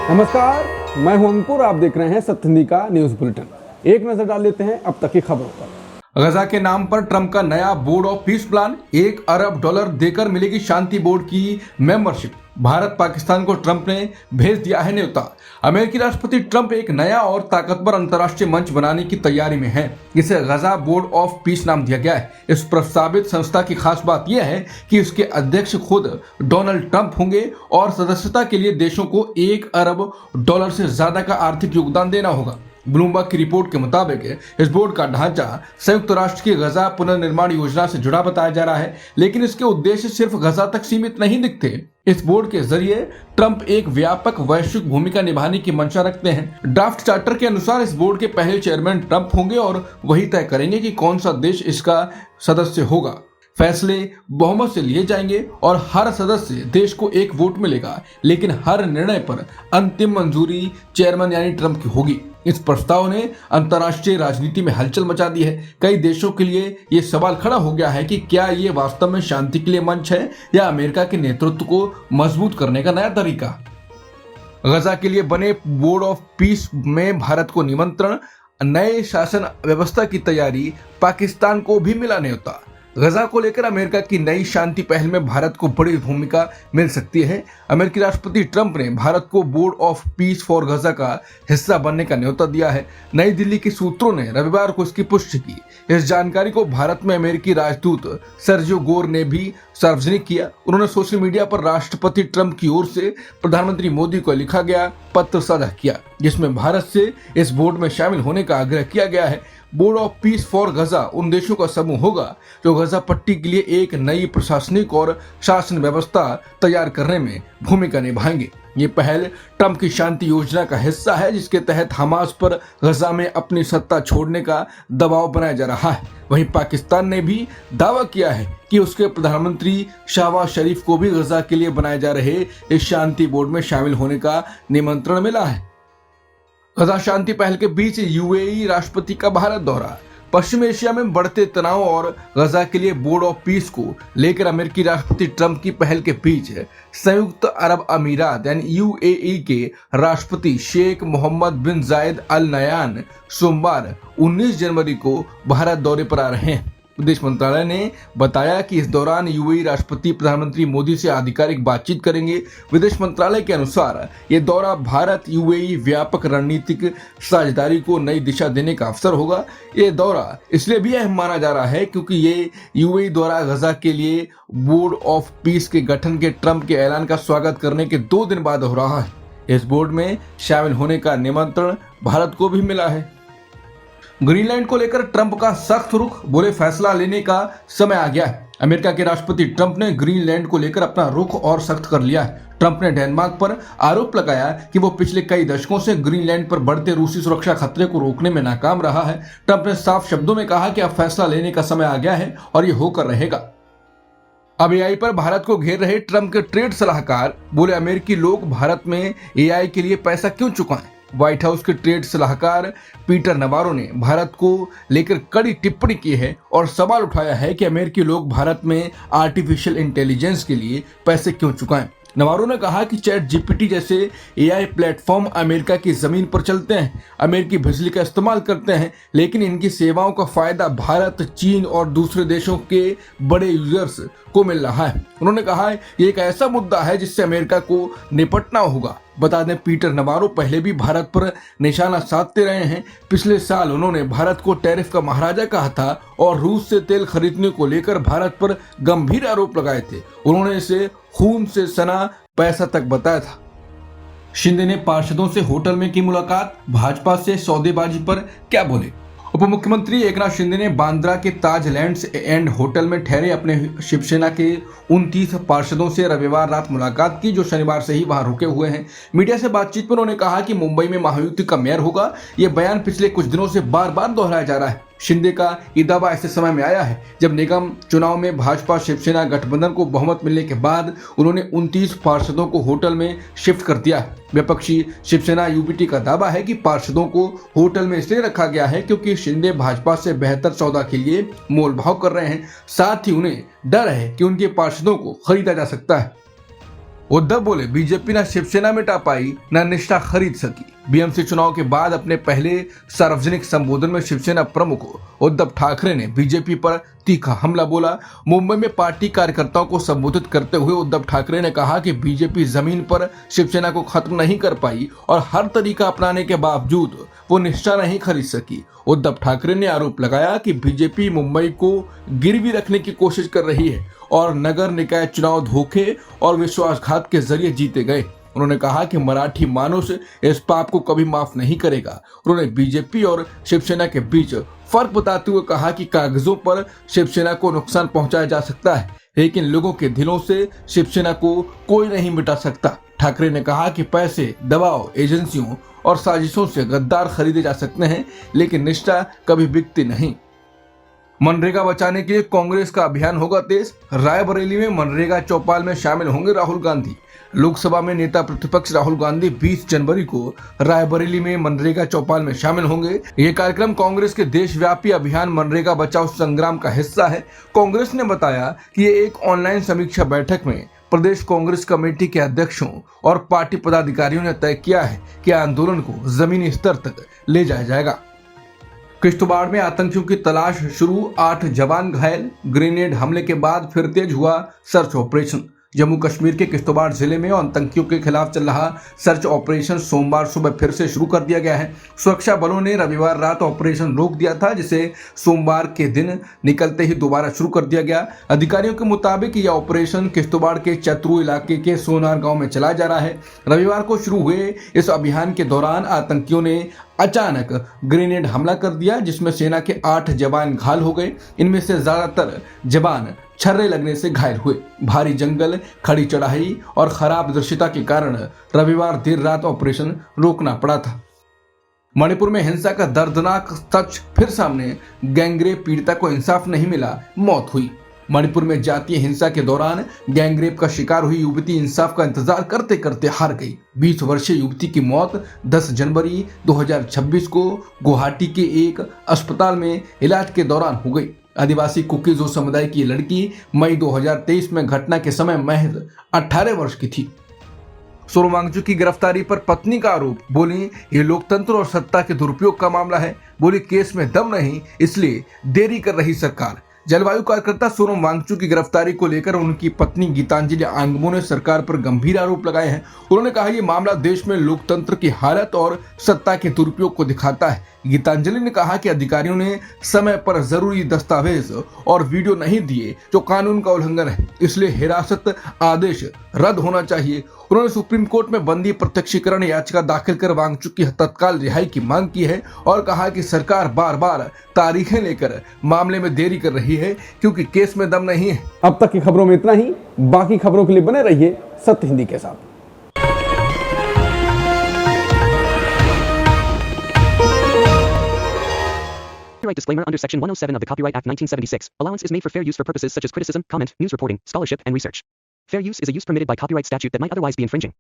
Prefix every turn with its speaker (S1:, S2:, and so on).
S1: नमस्कार, मैं हूं अंकुर। आप देख रहे हैं सत्य हिंदी का न्यूज बुलेटिन। एक नजर डाल लेते हैं अब तक की खबरों पर।
S2: गजा के नाम पर ट्रंप का नया बोर्ड ऑफ पीस प्लान, $1 अरब देकर मिलेगी शांति बोर्ड की मेंबरशिप। भारत पाकिस्तान को ट्रंप ने भेज दिया है न्योता। अमेरिकी राष्ट्रपति ट्रंप एक नया और ताकतवर अंतर्राष्ट्रीय मंच बनाने की तैयारी में है। इसे गजा बोर्ड ऑफ पीस नाम दिया गया है। इस प्रस्तावित संस्था की खास बात यह है कि इसके अध्यक्ष खुद डोनाल्ड ट्रंप होंगे और सदस्यता के लिए देशों को $1 अरब से ज्यादा का आर्थिक योगदान देना होगा। ब्लूमबर्ग की रिपोर्ट के मुताबिक इस बोर्ड का ढांचा संयुक्त राष्ट्र की गजा पुनर्निर्माण योजना से जुड़ा बताया जा रहा है, लेकिन इसके उद्देश्य सिर्फ गजा तक सीमित नहीं दिखते। इस बोर्ड के जरिए ट्रंप एक व्यापक वैश्विक भूमिका निभाने की मंशा रखते हैं। ड्राफ्ट चार्टर के अनुसार इस बोर्ड के पहले चेयरमैन ट्रंप होंगे और वही तय करेंगे कि कौन सा देश इसका सदस्य होगा। फैसले बहुमत से लिए जाएंगे और हर सदस्य देश को एक वोट मिलेगा, लेकिन हर निर्णय पर अंतिम मंजूरी चेयरमैन यानी ट्रंप की होगी। इस प्रस्ताव ने अंतर्राष्ट्रीय राजनीति में हलचल मचा दी है। कई देशों के लिए ये सवाल खड़ा हो गया है कि क्या ये वास्तव में शांति के लिए मंच है या अमेरिका के नेतृत्व को मजबूत करने का नया तरीका। गजा के लिए बने बोर्ड ऑफ पीस में भारत को निमंत्रण, नए शासन व्यवस्था की तैयारी, पाकिस्तान को भी मिला न्योता। गजा को लेकर अमेरिका की नई शांति पहल में भारत को बड़ी भूमिका मिल सकती है। अमेरिकी राष्ट्रपति ट्रंप ने भारत को बोर्ड ऑफ पीस फॉर गजा का हिस्सा बनने का न्योता दिया है। नई दिल्ली के सूत्रों ने रविवार को इसकी पुष्टि की। इस जानकारी को भारत में अमेरिकी राजदूत सर्जियो गोर ने भी सार्वजनिक किया। उन्होंने सोशल मीडिया पर राष्ट्रपति ट्रंप की ओर से प्रधानमंत्री मोदी को लिखा गया पत्र साझा किया, जिसमें भारत से इस बोर्ड में शामिल होने का आग्रह किया गया है। बोर्ड ऑफ पीस फॉर गजा उन देशों का समूह होगा जो गजा पट्टी के लिए एक नई प्रशासनिक और शासन व्यवस्था तैयार करने में भूमिका निभाएंगे। ये पहल ट्रंप की शांति योजना का हिस्सा है, जिसके तहत हमास पर गजा में अपनी सत्ता छोड़ने का दबाव बनाया जा रहा है। वहीं पाकिस्तान ने भी दावा किया है कि उसके प्रधानमंत्री शहबाज शरीफ को भी गजा के लिए बनाए जा रहे इस शांति बोर्ड में शामिल होने का निमंत्रण मिला है। गजा शांति पहल के बीच यूएई राष्ट्रपति का भारत दौरा। पश्चिम एशिया में बढ़ते तनाव और गजा के लिए बोर्ड ऑफ पीस को लेकर अमेरिकी राष्ट्रपति ट्रंप की पहल के बीच संयुक्त अरब अमीरात यानी यूएई के राष्ट्रपति शेख मोहम्मद बिन जायद अल नयान सोमवार 19 जनवरी को भारत दौरे पर आ रहे हैं। विदेश मंत्रालय ने बताया कि इस दौरान यूएई राष्ट्रपति प्रधानमंत्री मोदी से आधिकारिक बातचीत करेंगे। विदेश मंत्रालय के अनुसार ये दौरा भारत यूएई व्यापक रणनीतिक साझेदारी को नई दिशा देने का अवसर होगा। ये दौरा इसलिए भी अहम माना जा रहा है क्योंकि ये यूएई द्वारा गजा के लिए बोर्ड ऑफ पीस के गठन के ट्रंप के ऐलान का स्वागत करने के 2 दिन बाद हो रहा है। इस बोर्ड में शामिल होने का निमंत्रण भारत को भी मिला है। ग्रीनलैंड को लेकर ट्रंप का सख्त रुख, बोले फैसला लेने का समय आ गया है। अमेरिका के राष्ट्रपति ट्रंप ने ग्रीनलैंड को लेकर अपना रुख और सख्त कर लिया है। ट्रंप ने डेनमार्क पर आरोप लगाया कि वो पिछले कई दशकों से ग्रीनलैंड पर बढ़ते रूसी सुरक्षा खतरे को रोकने में नाकाम रहा है। ट्रंप ने साफ शब्दों में कहा कि अब फैसला लेने का समय आ गया है और ये होकर रहेगा। अब एआई पर भारत को घेर रहे ट्रंप के ट्रेड सलाहकार, बोले अमेरिकी लोग भारत में एआई के लिए पैसा क्यों चुकाएं। व्हाइट हाउस के ट्रेड सलाहकार पीटर नवारो ने भारत को लेकर कड़ी टिप्पणी की है और सवाल उठाया है कि अमेरिकी लोग भारत में आर्टिफिशियल इंटेलिजेंस के लिए पैसे क्यों चुकाएं। नवारो ने कहा कि चैट जीपीटी जैसे एआई प्लेटफॉर्म अमेरिका की जमीन पर चलते हैं, अमेरिकी बिजली का इस्तेमाल करते हैं, लेकिन इनकी सेवाओं का फायदा भारत, चीन और दूसरे देशों के बड़े यूजर्स को मिल रहा है। उन्होंने कहा ये एक ऐसा मुद्दा है जिससे अमेरिका को निपटना होगा। बता दें, पीटर नवारो पहले भी भारत पर निशाना साधते रहे हैं। पिछले साल उन्होंने भारत को टैरिफ का महाराजा कहा था और रूस से तेल खरीदने को लेकर भारत पर गंभीर आरोप लगाए थे। उन्होंने इसे खून से सना पैसा तक बताया था। शिंदे ने पार्षदों से होटल में की मुलाकात, भाजपा से सौदेबाजी पर क्या बोले। उप मुख्यमंत्री एकनाथ शिंदे ने बांद्रा के ताज लैंड्स एंड होटल में ठहरे अपने शिवसेना के 29 पार्षदों से रविवार रात मुलाकात की, जो शनिवार से ही वहां रुके हुए हैं। मीडिया से बातचीत में उन्होंने कहा कि मुंबई में महायुति का मेयर होगा। यह बयान पिछले कुछ दिनों से बार बार दोहराया जा रहा है। शिंदे का ये दावा ऐसे समय में आया है जब निगम चुनाव में भाजपा शिवसेना गठबंधन को बहुमत मिलने के बाद उन्होंने 29 पार्षदों को होटल में शिफ्ट कर दिया। विपक्षी शिवसेना यूबीटी का दावा है कि पार्षदों को होटल में इसलिए रखा गया है क्योंकि शिंदे भाजपा से बेहतर सौदा के लिए मोल भाव कर रहे हैं। साथ ही उन्हें डर है कि उनके पार्षदों को खरीदा जा सकता है। उद्धव बोले बीजेपी ना शिवसेना मिटा पाई ना निष्ठा खरीद सकी। बीएमसी चुनाव के बाद अपने पहले सार्वजनिक संबोधन में शिवसेना प्रमुख उद्धव ठाकरे ने बीजेपी पर तीखा हमला बोला। मुंबई में पार्टी कार्यकर्ताओं को संबोधित करते हुए उद्धव ठाकरे ने कहा कि बीजेपी जमीन पर शिवसेना को खत्म नहीं कर पाई और हर तरीका अपनाने के बावजूद वो निष्ठा नहीं खरीद सकी। उद्धव ठाकरे ने आरोप लगाया कि बीजेपी मुंबई को गिरवी रखने की कोशिश कर रही है और नगर निकाय चुनाव धोखे और विश्वासघात के जरिए जीते गए। उन्होंने कहा कि मराठी मानुष इस पाप को कभी माफ नहीं करेगा। उन्होंने बीजेपी और शिवसेना के बीच फर्क बताते हुए कहा कि कागजों पर शिवसेना को नुकसान पहुंचाया जा सकता है, लेकिन लोगों के दिलों से शिवसेना को कोई नहीं मिटा सकता। ठाकरे ने कहा कि पैसे, दबाव, एजेंसियों और साजिशों से गद्दार खरीदे जा सकते हैं, लेकिन निष्ठा कभी बिकती नहीं। मनरेगा बचाने के लिए कांग्रेस का अभियान होगा तेज। रायबरेली में मनरेगा चौपाल में शामिल होंगे राहुल गांधी। लोकसभा में नेता प्रतिपक्ष राहुल गांधी 20 जनवरी को रायबरेली में मनरेगा चौपाल में शामिल होंगे। ये कार्यक्रम कांग्रेस के देशव्यापी अभियान मनरेगा बचाओ संग्राम का हिस्सा है। कांग्रेस ने बताया कि ये एक ऑनलाइन समीक्षा बैठक में प्रदेश कांग्रेस कमेटी के अध्यक्षों और पार्टी पदाधिकारियों ने तय किया है कि आंदोलन को जमीनी स्तर तक ले जाया जाएगा। किश्तवाड़ में आतंकियों की तलाश शुरू, 8 जवान घायल। ग्रेनेड हमले के बाद फिर तेज हुआ सर्च ऑपरेशन। जम्मू कश्मीर के किश्तवाड़ जिले में आतंकियों के खिलाफ चल रहा सर्च ऑपरेशन सोमवार सुबह फिर से शुरू कर दिया गया है। सुरक्षा बलों ने रविवार रात ऑपरेशन रोक दिया था, जिसे सोमवार के दिन निकलते ही दोबारा शुरू कर दिया गया। अधिकारियों के मुताबिक यह ऑपरेशन किश्तवाड़ के चतरू इलाके के सोनार गांव में चलाया जा रहा है। रविवार को शुरू हुए इस अभियान के दौरान आतंकियों ने अचानक ग्रेनेड हमला कर दिया, जिसमें सेना के 8 जवान घायल हो गए। इनमें से ज्यादातर जवान छर्रे लगने से घायल हुए। भारी जंगल, खड़ी चढ़ाई और खराब दृश्यता के कारण रविवार देर रात ऑपरेशन रोकना पड़ा था। मणिपुर में हिंसा का दर्दनाक सच फिर सामने। गैंगरेप पीड़िता को इंसाफ नहीं मिला, मौत हुई। मणिपुर में जातीय हिंसा के दौरान गैंगरेप का शिकार हुई युवती इंसाफ का इंतजार करते करते हार गई। 20 वर्षीय युवती की मौत 10 जनवरी 2026 को गुवाहाटी के एक अस्पताल में इलाज के दौरान हो गई। आदिवासी कुकीजो समुदाय की लड़की मई 2023 में घटना के समय महज 18 वर्ष की थी। सोनम वांगचुक की गिरफ्तारी पर पत्नी का आरोप, बोली ये लोकतंत्र और सत्ता के दुरुपयोग का मामला है। बोली केस में दम नहीं, इसलिए देरी कर रही सरकार। जलवायु कार्यकर्ता सोनम वांगचुक की गिरफ्तारी को लेकर उनकी पत्नी गीतांजलि आंगमो ने सरकार पर गंभीर आरोप लगाए हैं। उन्होंने कहा ये मामला देश में लोकतंत्र की हालत और सत्ता के दुरुपयोग को दिखाता है। गीतांजलि ने कहा कि अधिकारियों ने समय पर जरूरी दस्तावेज और वीडियो नहीं दिए, जो कानून का उल्लंघन है, इसलिए हिरासत आदेश रद्द होना चाहिए। उन्होंने सुप्रीम कोर्ट में बंदी प्रत्यक्षीकरण याचिका दाखिल कर वांगचुक की तत्काल रिहाई की मांग की है और कहा कि सरकार बार बार तारीखें लेकर मामले में देरी कर रही है, क्योंकि केस में दम नहीं है।
S1: अब तक की खबरों में इतना ही। बाकी खबरों के लिए बने रहिए सत्य हिंदी के साथ।
S3: Copyright disclaimer under Section 107 of the Copyright Act 1976. Allowance is made for fair use for purposes such as criticism, comment, news reporting, scholarship, and research. Fair use is a use permitted by copyright statute that might otherwise be infringing.